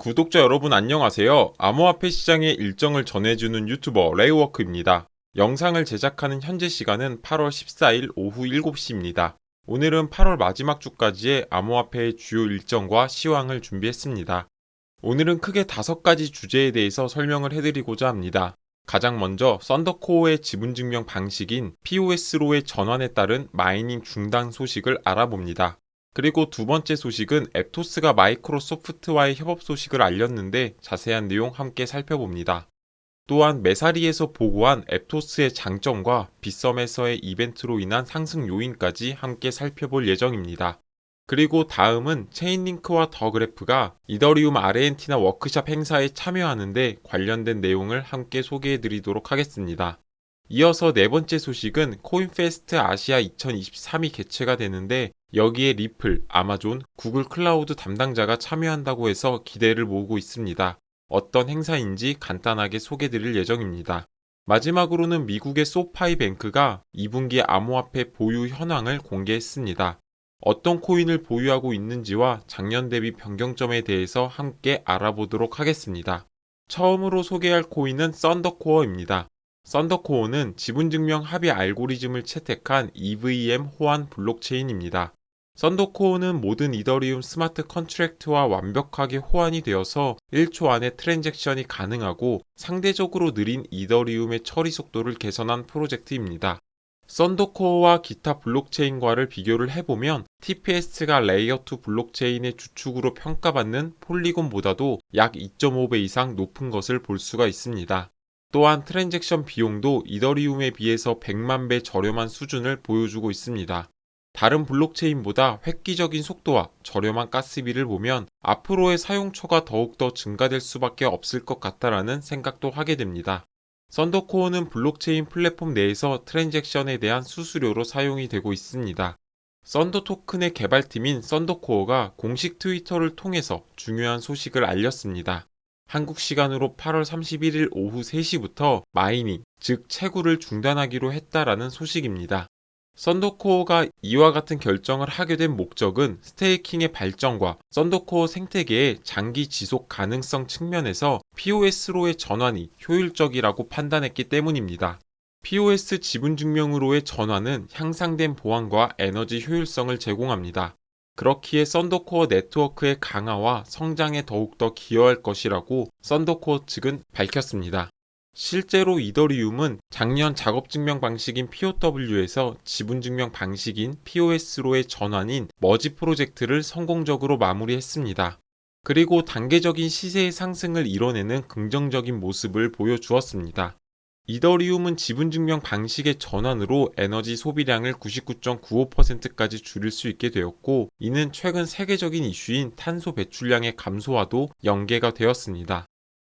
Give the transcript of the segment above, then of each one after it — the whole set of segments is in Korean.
구독자 여러분 안녕하세요. 암호화폐 시장의 일정을 전해주는 유튜버 레이워크입니다. 영상을 제작하는 현재 시간은 8월 14일 오후 7시입니다. 오늘은 8월 마지막 주까지의 암호화폐의 주요 일정과 시황을 준비했습니다. 오늘은 크게 5가지 주제에 대해서 설명을 해드리고자 합니다. 가장 먼저 썬더코어의 지분증명 방식인 POS로의 전환에 따른 마이닝 중단 소식을 알아봅니다. 그리고 두 번째 소식은 앱토스가 마이크로소프트와의 협업 소식을 알렸는데 자세한 내용 함께 살펴봅니다. 또한 메사리에서 보고한 앱토스의 장점과 빗썸에서의 이벤트로 인한 상승 요인까지 함께 살펴볼 예정입니다. 그리고 다음은 체인링크와 더그래프가 이더리움 아르헨티나 워크샵 행사에 참여하는데 관련된 내용을 함께 소개해드리도록 하겠습니다. 이어서 네 번째 소식은 코인페스트 아시아 2023이 개최가 되는데 여기에 리플, 아마존, 구글 클라우드 담당자가 참여한다고 해서 기대를 모으고 있습니다. 어떤 행사인지 간단하게 소개드릴 예정입니다. 마지막으로는 미국의 소파이 뱅크가 2분기 암호화폐 보유 현황을 공개했습니다. 어떤 코인을 보유하고 있는지와 작년 대비 변경점에 대해서 함께 알아보도록 하겠습니다. 처음으로 소개할 코인은 썬더코어입니다. 썬더코어는 지분증명 합의 알고리즘을 채택한 EVM 호환 블록체인입니다. 썬더코어는 모든 이더리움 스마트 컨트랙트와 완벽하게 호환이 되어서 1초 안에 트랜잭션이 가능하고 상대적으로 느린 이더리움의 처리 속도를 개선한 프로젝트입니다. 썬더코어와 기타 블록체인과를 비교를 해보면 TPS가 레이어2 블록체인의 주축으로 평가받는 폴리곤보다도 약 2.5배 이상 높은 것을 볼 수가 있습니다. 또한 트랜잭션 비용도 이더리움에 비해서 100만 배 저렴한 수준을 보여주고 있습니다. 다른 블록체인보다 획기적인 속도와 저렴한 가스비를 보면 앞으로의 사용처가 더욱더 증가될 수밖에 없을 것 같다라는 생각도 하게 됩니다. 썬더코어는 블록체인 플랫폼 내에서 트랜잭션에 대한 수수료로 사용이 되고 있습니다. 썬더 토큰의 개발팀인 썬더코어가 공식 트위터를 통해서 중요한 소식을 알렸습니다. 한국 시간으로 8월 31일 오후 3시부터 마이닝, 즉 채굴을 중단하기로 했다라는 소식입니다. 썬더코어가 이와 같은 결정을 하게 된 목적은 스테이킹의 발전과 썬더코어 생태계의 장기 지속 가능성 측면에서 POS로의 전환이 효율적이라고 판단했기 때문입니다. POS 지분증명으로의 전환은 향상된 보안과 에너지 효율성을 제공합니다. 그렇기에 썬더코어 네트워크의 강화와 성장에 더욱더 기여할 것이라고 썬더코어 측은 밝혔습니다. 실제로 이더리움은 작년 작업증명 방식인 POW에서 지분증명 방식인 POS로의 전환인 머지 프로젝트를 성공적으로 마무리했습니다. 그리고 단계적인 시세의 상승을 이뤄내는 긍정적인 모습을 보여주었습니다. 이더리움은 지분증명 방식의 전환으로 에너지 소비량을 99.95%까지 줄일 수 있게 되었고, 이는 최근 세계적인 이슈인 탄소 배출량의 감소와도 연계가 되었습니다.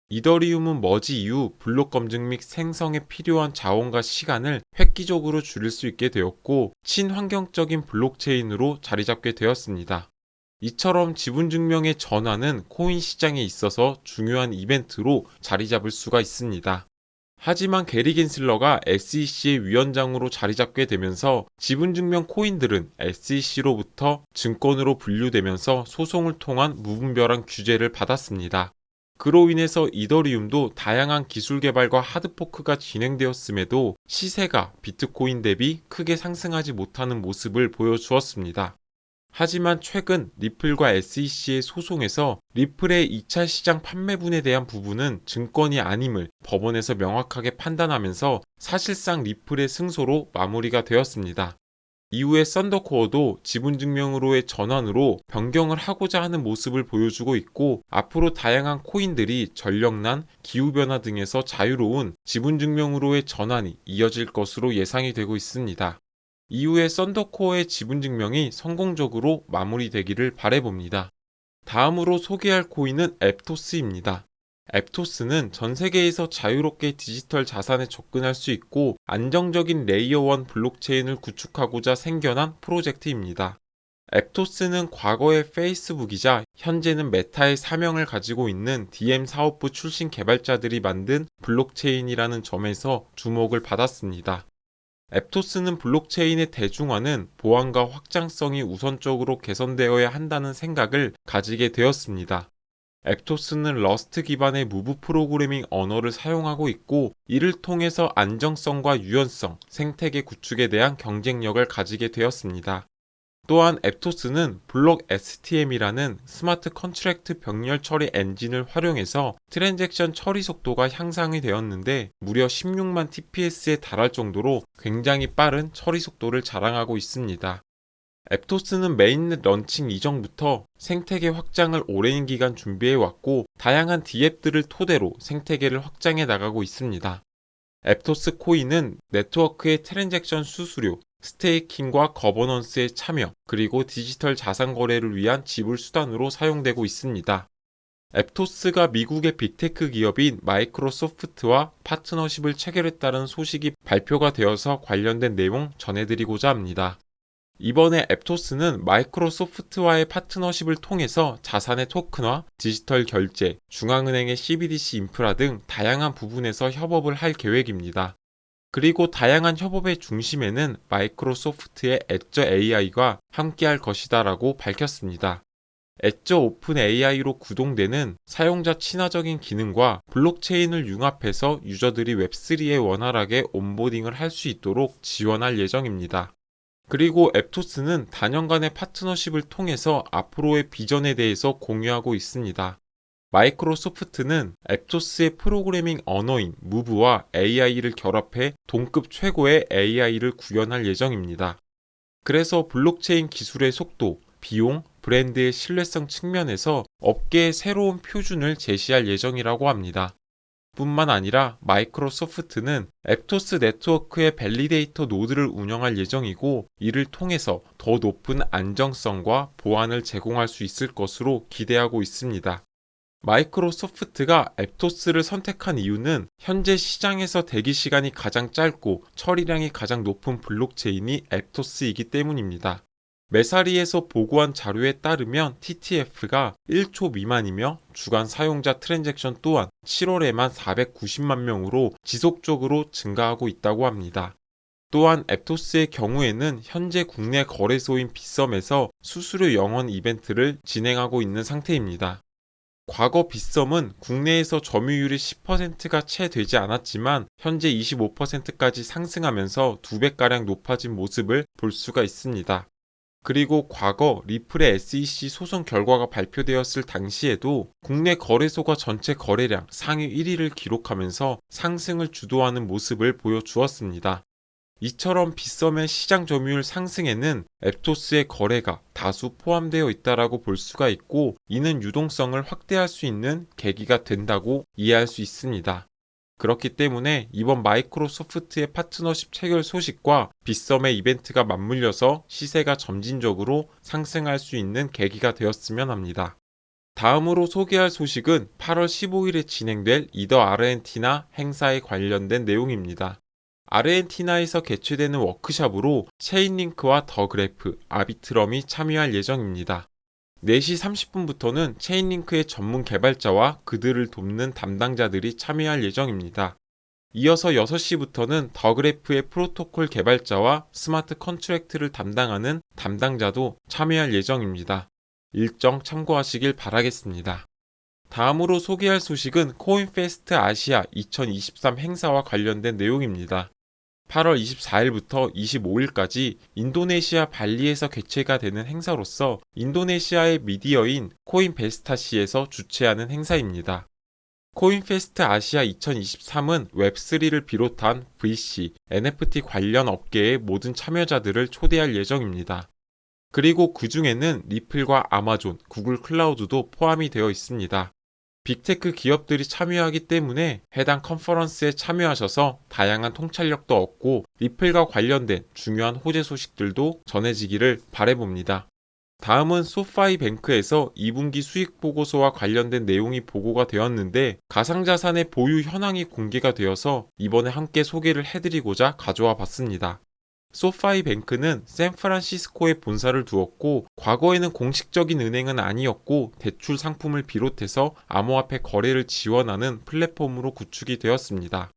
이더리움은 머지 이후 블록 검증 및 생성에 필요한 자원과 시간을 획기적으로 줄일 수 있게 되었고, 친환경적인 블록체인으로 자리잡게 되었습니다. 이처럼 지분증명의 전환은 코인 시장에 있어서 중요한 이벤트로 자리잡을 수가 있습니다. 하지만 게리 겐슬러가 SEC의 위원장으로 자리잡게 되면서 지분증명 코인들은 SEC로부터 증권으로 분류되면서 소송을 통한 무분별한 규제를 받았습니다. 그로 인해서 이더리움도 다양한 기술 개발과 하드포크가 진행되었음에도 시세가 비트코인 대비 크게 상승하지 못하는 모습을 보여주었습니다. 하지만 최근 리플과 SEC의 소송에서 리플의 2차 시장 판매분에 대한 부분은 증권이 아님을 법원에서 명확하게 판단하면서 사실상 리플의 승소로 마무리가 되었습니다. 이후에 썬더코어도 지분증명으로의 전환으로 변경을 하고자 하는 모습을 보여주고 있고, 앞으로 다양한 코인들이 전력난, 기후변화 등에서 자유로운 지분증명으로의 전환이 이어질 것으로 예상이 되고 있습니다. 이후에 썬더코어의 지분증명이 성공적으로 마무리되기를 바라봅니다. 다음으로 소개할 코인은 앱토스입니다. 앱토스는 전 세계에서 자유롭게 디지털 자산에 접근할 수 있고 안정적인 레이어 1 블록체인을 구축하고자 생겨난 프로젝트입니다. 앱토스는 과거의 페이스북이자 현재는 메타의 사명을 가지고 있는 DM 사업부 출신 개발자들이 만든 블록체인이라는 점에서 주목을 받았습니다. 앱토스는 블록체인의 대중화는 보안과 확장성이 우선적으로 개선되어야 한다는 생각을 가지게 되었습니다. 앱토스는 러스트 기반의 무브 프로그래밍 언어를 사용하고 있고, 이를 통해서 안정성과 유연성, 생태계 구축에 대한 경쟁력을 가지게 되었습니다. 또한 앱토스는 블록 STM이라는 스마트 컨트랙트 병렬 처리 엔진을 활용해서 트랜잭션 처리 속도가 향상이 되었는데, 무려 16만 TPS에 달할 정도로 굉장히 빠른 처리 속도를 자랑하고 있습니다. 앱토스는 메인넷 런칭 이전부터 생태계 확장을 오랜 기간 준비해왔고, 다양한 D앱들을 토대로 생태계를 확장해 나가고 있습니다. 앱토스 코인은 네트워크의 트랜잭션 수수료, 스테이킹과 거버넌스에 참여, 그리고 디지털 자산 거래를 위한 지불 수단으로 사용되고 있습니다. 앱토스가 미국의 빅테크 기업인 마이크로소프트와 파트너십을 체결했다는 소식이 발표가 되어서 관련된 내용 전해드리고자 합니다. 이번에 앱토스는 마이크로소프트와의 파트너십을 통해서 자산의 토큰화, 디지털 결제, 중앙은행의 CBDC 인프라 등 다양한 부분에서 협업을 할 계획입니다. 그리고 다양한 협업의 중심에는 마이크로소프트의 엣저 AI가 함께할 것이다라고 밝혔습니다. 엣저 오픈 AI로 구동되는 사용자 친화적인 기능과 블록체인을 융합해서 유저들이 웹3에 원활하게 온보딩을 할 수 있도록 지원할 예정입니다. 그리고 앱토스는 다년간의 파트너십을 통해서 앞으로의 비전에 대해서 공유하고 있습니다. 마이크로소프트는 앱토스의 프로그래밍 언어인 무브와 AI를 결합해 동급 최고의 AI를 구현할 예정입니다. 그래서 블록체인 기술의 속도, 비용, 브랜드의 신뢰성 측면에서 업계의 새로운 표준을 제시할 예정이라고 합니다. 뿐만 아니라 마이크로소프트는 앱토스 네트워크의 밸리데이터 노드를 운영할 예정이고, 이를 통해서 더 높은 안정성과 보안을 제공할 수 있을 것으로 기대하고 있습니다. 마이크로소프트가 앱토스를 선택한 이유는 현재 시장에서 대기 시간이 가장 짧고 처리량이 가장 높은 블록체인이 앱토스이기 때문입니다. 메사리에서 보고한 자료에 따르면 TTF가 1초 미만이며 주간 사용자 트랜잭션 또한 7월에만 490만 명으로 지속적으로 증가하고 있다고 합니다. 또한 앱토스의 경우에는 현재 국내 거래소인 빗썸에서 수수료 영원 이벤트를 진행하고 있는 상태입니다. 과거 빗썸은 국내에서 점유율이 10%가 채 되지 않았지만 현재 25%까지 상승하면서 2배가량 높아진 모습을 볼 수가 있습니다. 그리고 과거 리플의 SEC 소송 결과가 발표되었을 당시에도 국내 거래소가 전체 거래량 상위 1위를 기록하면서 상승을 주도하는 모습을 보여주었습니다. 이처럼 빗썸의 시장 점유율 상승에는 앱토스의 거래가 다수 포함되어 있다라고 볼 수가 있고, 이는 유동성을 확대할 수 있는 계기가 된다고 이해할 수 있습니다. 그렇기 때문에 이번 마이크로소프트의 파트너십 체결 소식과 빗썸의 이벤트가 맞물려서 시세가 점진적으로 상승할 수 있는 계기가 되었으면 합니다. 다음으로 소개할 소식은 8월 15일에 진행될 이더 아르헨티나 행사에 관련된 내용입니다. 아르헨티나에서 개최되는 워크숍으로 체인링크와 더 그래프, 아비트럼이 참여할 예정입니다. 4시 30분부터는 체인링크의 전문 개발자와 그들을 돕는 담당자들이 참여할 예정입니다. 이어서 6시부터는 더 그래프의 프로토콜 개발자와 스마트 컨트랙트를 담당하는 담당자도 참여할 예정입니다. 일정 참고하시길 바라겠습니다. 다음으로 소개할 소식은 코인페스트 아시아 2023 행사와 관련된 내용입니다. 8월 24일부터 25일까지 인도네시아 발리에서 개최가 되는 행사로서 인도네시아의 미디어인 코인베스타시에서 주최하는 행사입니다. 코인페스트 아시아 2023은 웹3를 비롯한 VC, NFT 관련 업계의 모든 참여자들을 초대할 예정입니다. 그리고 그 중에는 리플과 아마존, 구글 클라우드도 포함이 되어 있습니다. 빅테크 기업들이 참여하기 때문에 해당 컨퍼런스에 참여하셔서 다양한 통찰력도 얻고 리플과 관련된 중요한 호재 소식들도 전해지기를 바라봅니다. 다음은 소파이뱅크에서 2분기 수익 보고서와 관련된 내용이 보고가 되었는데, 가상자산의 보유 현황이 공개가 되어서 이번에 함께 소개를 해드리고자 가져와 봤습니다. 소파이뱅크는 샌프란시스코에 본사를 두었고, 과거에는 공식적인 은행은 아니었고 대출 상품을 비롯해서 암호화폐 거래를 지원하는 플랫폼으로 구축이 되었습니다.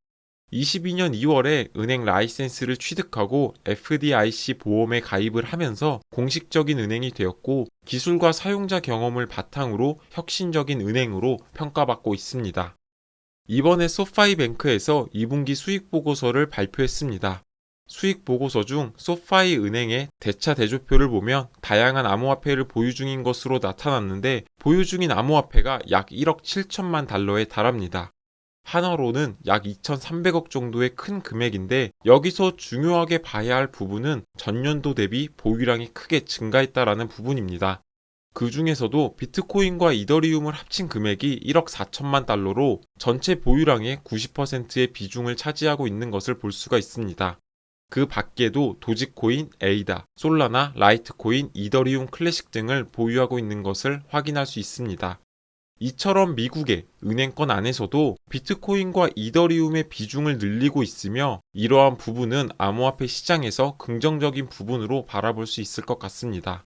22년 2월에 은행 라이센스를 취득하고 FDIC 보험에 가입을 하면서 공식적인 은행이 되었고 기술과 사용자 경험을 바탕으로 혁신적인 은행으로 평가받고 있습니다. 이번에 소파이뱅크에서 2분기 수익 보고서를 발표했습니다. 수익 보고서 중 소파이 은행의 대차 대조표를 보면 다양한 암호화폐를 보유 중인 것으로 나타났는데 보유 중인 암호화폐가 약 1억 7천만 달러에 달합니다. 한화로는 약 2,300억 정도의 큰 금액인데 여기서 중요하게 봐야 할 부분은 전년도 대비 보유량이 크게 증가했다라는 부분입니다. 그 중에서도 비트코인과 이더리움을 합친 금액이 1억 4천만 달러로 전체 보유량의 90%의 비중을 차지하고 있는 것을 볼 수가 있습니다. 그 밖에도 도지코인, 에이다, 솔라나, 라이트코인, 이더리움 클래식 등을 보유하고 있는 것을 확인할 수 있습니다. 이처럼 미국의 은행권 안에서도 비트코인과 이더리움의 비중을 늘리고 있으며 이러한 부분은 암호화폐 시장에서 긍정적인 부분으로 바라볼 수 있을 것 같습니다.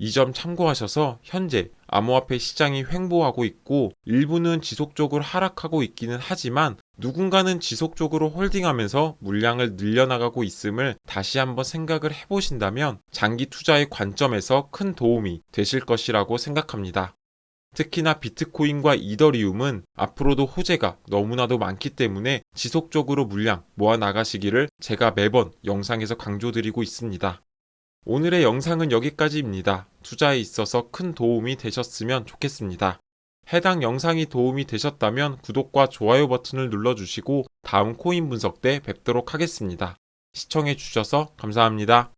이 점 참고하셔서 현재 암호화폐 시장이 횡보하고 있고 일부는 지속적으로 하락하고 있기는 하지만 누군가는 지속적으로 홀딩하면서 물량을 늘려나가고 있음을 다시 한번 생각을 해보신다면 장기 투자의 관점에서 큰 도움이 되실 것이라고 생각합니다. 특히나 비트코인과 이더리움은 앞으로도 호재가 너무나도 많기 때문에 지속적으로 물량 모아 나가시기를 제가 매번 영상에서 강조드리고 있습니다. 오늘의 영상은 여기까지입니다. 투자에 있어서 큰 도움이 되셨으면 좋겠습니다. 해당 영상이 도움이 되셨다면 구독과 좋아요 버튼을 눌러주시고 다음 코인 분석 때 뵙도록 하겠습니다. 시청해주셔서 감사합니다.